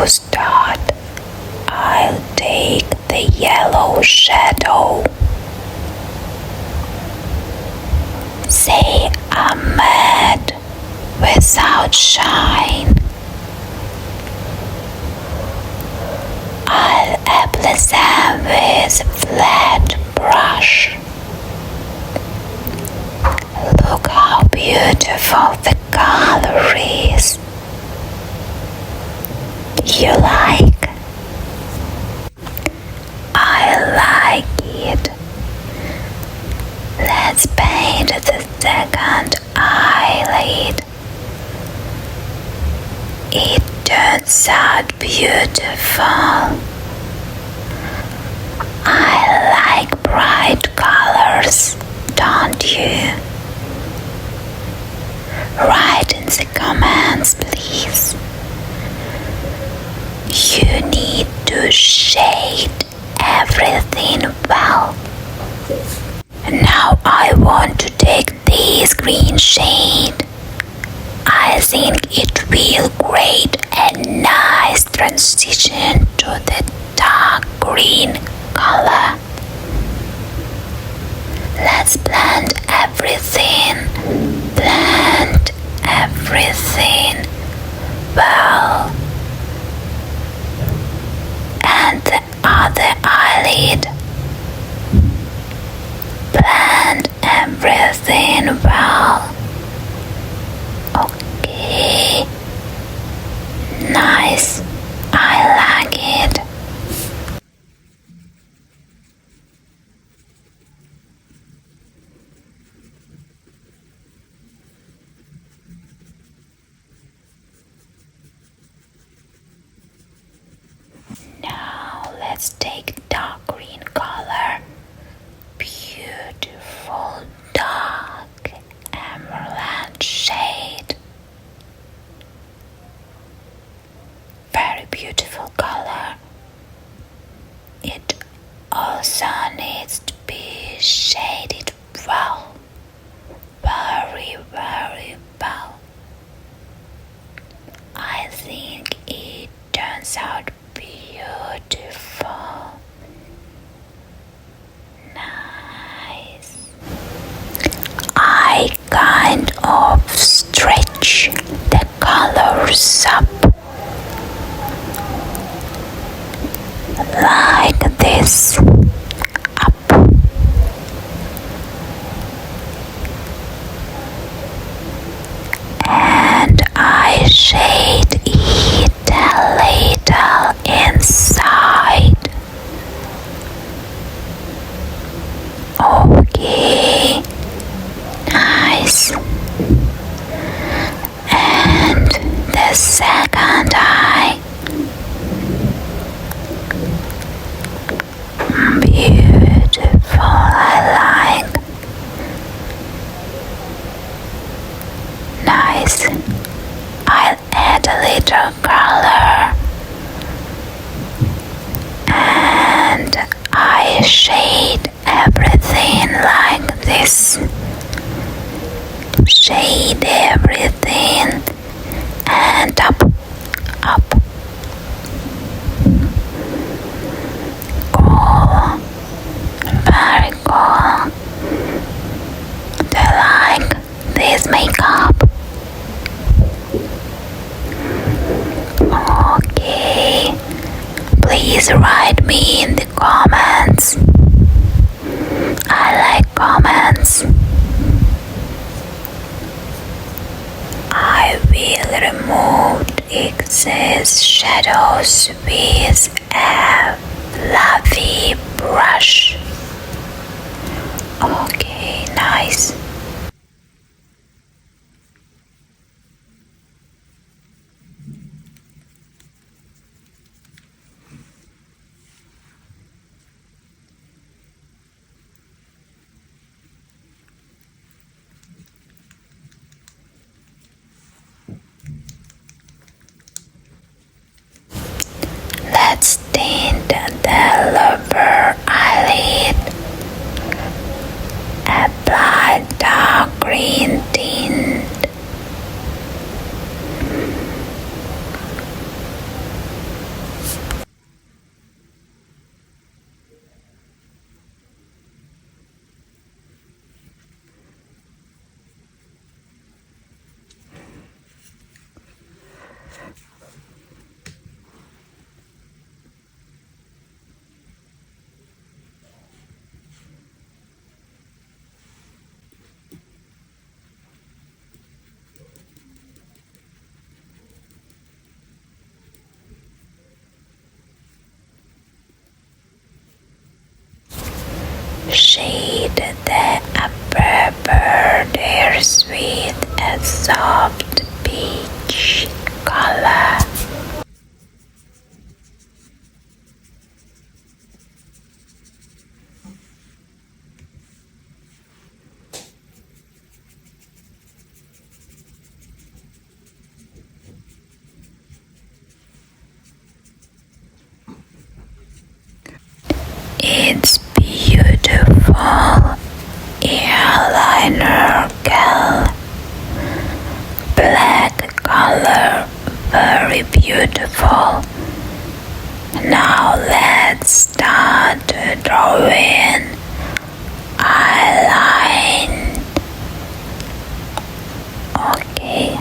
start, I'll take the yellow shadow. Say I'm mad without shine. I'll apply them with flat brush. Look how beautiful the color is. You like? I like it. Let's paint the second eyelid. It turns out beautiful. I like bright colors, don't you? Write in the comments, please. You need to shade everything well. Now I want to take this green shade. I think it will create a nice transition to the dark green color. Let's blend everything. Blend everything well. And the other eyelid. Blend everything well. Okay. Nice. I like it. Now let's take dark green color. Beautiful dark emerald shade. Very beautiful color. It also needs to be shaded well. Very, very well. I think it turns out beautiful. Nice. I kind of stretch the colors up like this. Up. And I shade it a little inside. Okay, nice. And the second eye. Beautiful, I like. Nice. I'll add a little color. And I shade everything like this. Shade everything and up, up. Cool. Very cool. Do you like this makeup? Okay. Please write me in the comments. I like comments. I will remove excess shadows with a fluffy brush. Okay, nice. Let's tint the lower eyelid. Apply Shade the upper borders with a soft peach color. It's beautiful eyeliner gel, black color, very beautiful. Now let's start drawing eyeline. Okay.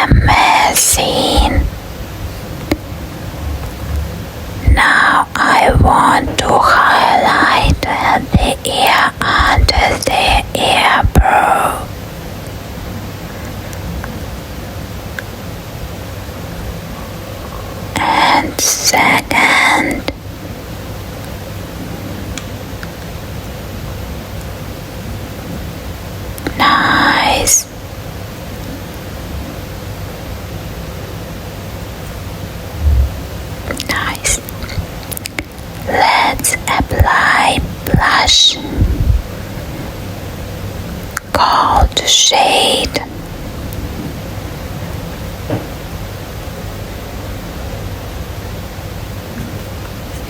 amazing. Now I want to highlight the ear under the eyebrow. And second, nice. Nice. Let's apply blush. Gold shade.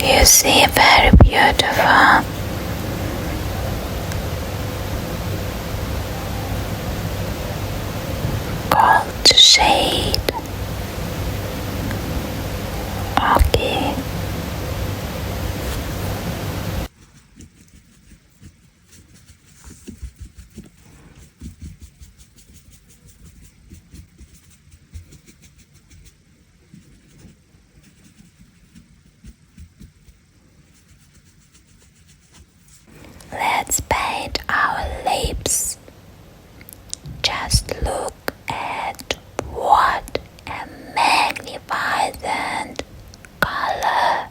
You see, very beautiful. Gold shade. Okay. Let's paint our lips. Just look at what a magnificent color.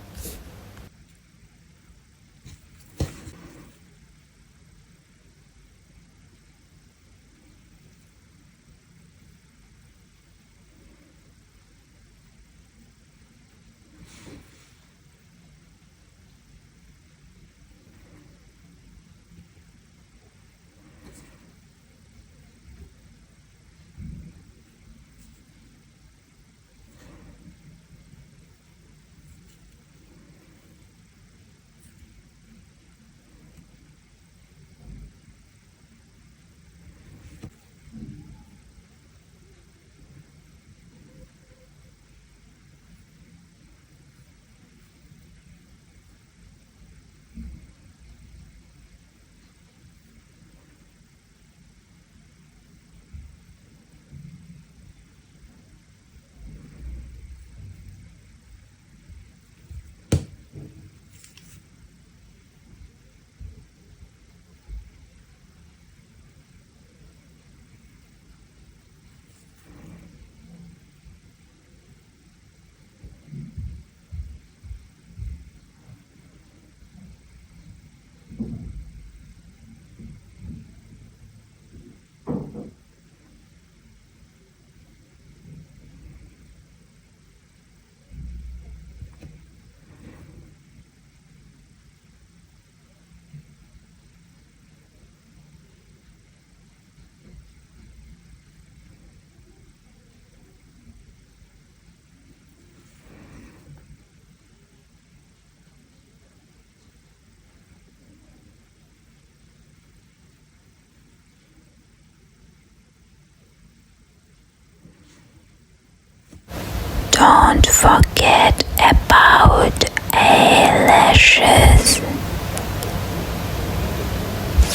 Don't forget about eyelashes.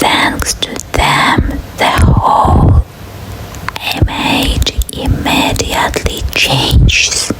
Thanks to them, the whole image immediately changes.